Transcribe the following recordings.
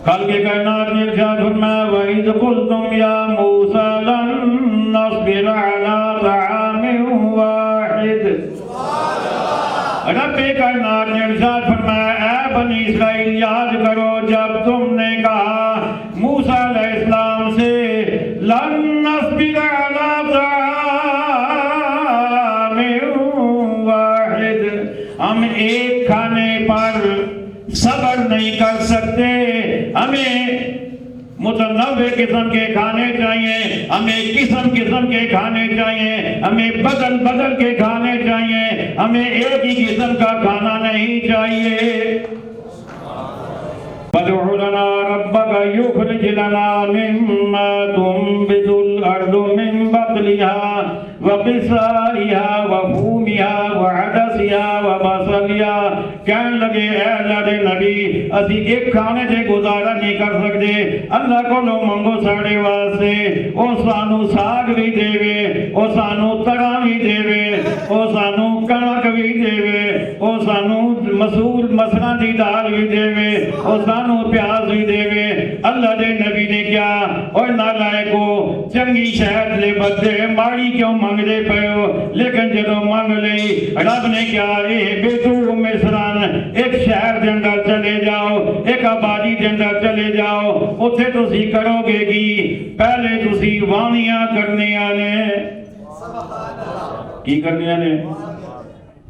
خلق کائنات نے ارشاد فرمایا وَإِذْ قُلْتُمْ يَا مُوسَىٰ لَن نَّصْبِرَ عَلَىٰ طَعَامٍ وَاحِدٍ۔ رب کائنات نے ارشاد فرمایا اے بنی اسرائیل یاد کرو جب تم نے کہا موسیٰ علیہ السلام سے لن نصبر علی طعام واحد، ہم ایک کھانے پر صبر نہیں کر سکتے، ہمیں متنوع قسم کے کھانے چاہیے، ہمیں قسم کے کھانے چاہیے، ہمیں بدل کے کھانے چاہیے، ہمیں ایک ہی قسم کا کھانا نہیں چاہیے۔ فَادْعُ لَنَا رَبَّكَ يُخْرِجْ لَنَا مِمَّا تُنبِتُ الْأَرْضُ مِن بَقْلِهَا وَقِثَّائِهَا وَفُومِهَا وَعَدَسِهَا وَبَصَلِهَا۔ کہنے لگے اے اللہ دے نبی اسی ایک کھانے سے گزارا نہیں کر سکتے، اللہ کو لو منگو ساڑے واسطے او سانو ساگ بھی دے وے، او سانو تڑا بھی دے وے، او سانو کنک بھی دے وے، او سانو مسور مسرا دی دال بھی دے وے، او سانو پیاز بھی دے وے۔ اللہ دے نبی نے کیا اور نالائکو چنگی شہد لے بدے ماڑی کیوں منگ دے پہو، لیکن جدو منگ لئی رب نے کیا بیتو مصران ایک شہر دے اندر چلے جاؤ، ایک آبادی دے اندر چلے جاؤ، اتھے تسی کرو گے کی پہلے تسی وانیاں کرنے آنے کی کرنے آنے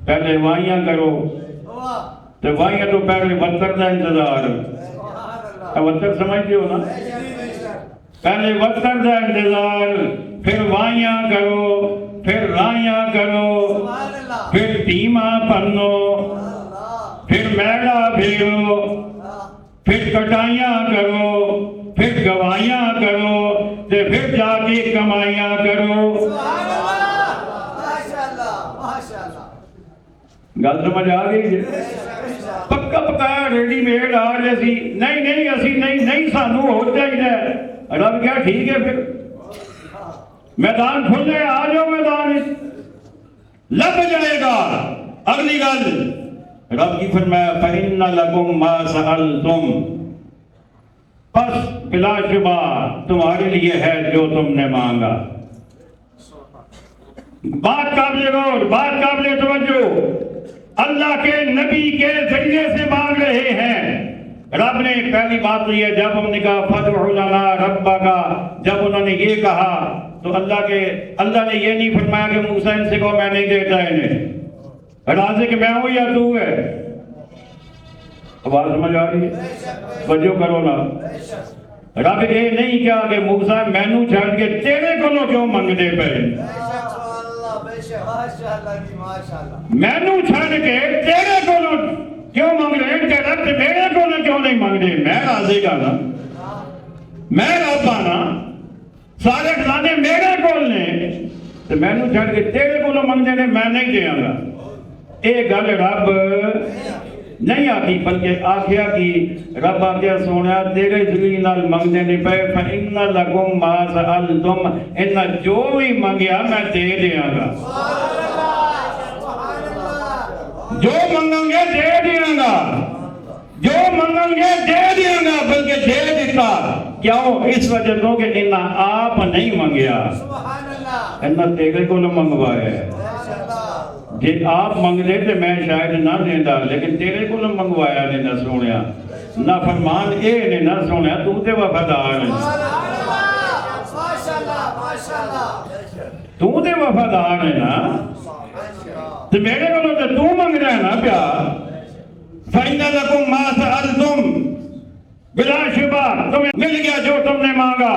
پہلے وانیاں کرو، تو وانیاں تو پہلے وطر دا انتظار، وطر سمجھتے ہو نا، پہلے وطر دا انتظار، پھر وانیاں کرو، پھر رائیاں کرو، پھر ٹیمہ پنو، پھر میڑا بھیڑو، پھر کٹائیاں کرو، پھر گوائیاں کرو، پھر جا کے کمائیاں کرو۔ گل سمجھ آ گئی؟ پکا پکایا ریڈی میڈ آ جیسی نہیں اسی نہیں سانو ہو چاہیے۔ رب کیا ٹھیک ہے پھر میدان کھل گئے، آ جاؤ میدان لگ جائے گا۔ اگلی گل رب کی فرمایا فَإِنَّ لَكُمْ مَا سَأَلْتُمْ، پس بلا شبہ تمہارے لیے ہے جو تم نے مانگا۔ بات قابل غور، بات قابل توجہ، اللہ کے نبی کے ذریعے سے مانگ رہے ہیں۔ رب نے پہلی بات تو یہ جب ہم نے کہا فَادْعُ لَنَا رَبَّكَ، جب انہوں نے یہ کہا تو اللہ نے یہ نہیں فرمایا کہ موسیٰ ان سے کہو میں نہیں دیتا انہیں، رازق میں ہوں یا تو ہے۔ آواز سمجھ آ رہی ہے؟ توجہ کرو نا، رب یہ نہیں کہا کہ موسیٰ مینوں چھڑ کے تیرے کولوں کیوں منگدے پئے، مینوں چھڑ کے تیرے کولوں کیوں منگ رہے ہیں، تیرا تے میرے کولوں کیوں نہیں منگدے؟ میں رازق ہاں نا، میں رب ہاں نا، سارے خزانے میرے کول نے، تو مینوں چھڑ کے تیرے کولوں منگدے نے، میں نہیں دیاں گا۔ ایک گل رب نہیں آتی بلکہ آخیا کی رب آخیا سونا تیرے ذریعے نال منگنے نہیں پے فَإِنَّ لَكُمْ مَا سَأَلْتُمْ، انہاں جو بھی منگیا میں دے دیاں گا، جو منگیں گے دے دیاں گا، جو منگیں گے دے دیاں گا، بلکہ دے دیتا کیوں؟ اس وجہ تو کہ انہاں آپ نہیں منگیا، انہاں تیرے کو منگوایا ہے۔ جی آپ منگ لے تو میں شاید نہ دینا، لیکن تیرے کو نہ منگوایا نے نہ سونیا، نہ فرمان اے نے نہ سونیا، تو تے وفادار ہے، تو تے وفادار ہے نا، تو میرے کو تو منگ رہا ہے نا پیار۔ فَإِنَّ لَكُمْ مَا سَأَلْتُمْ، بلا شبہ تمہیں مل گیا جو تم نے مانگا۔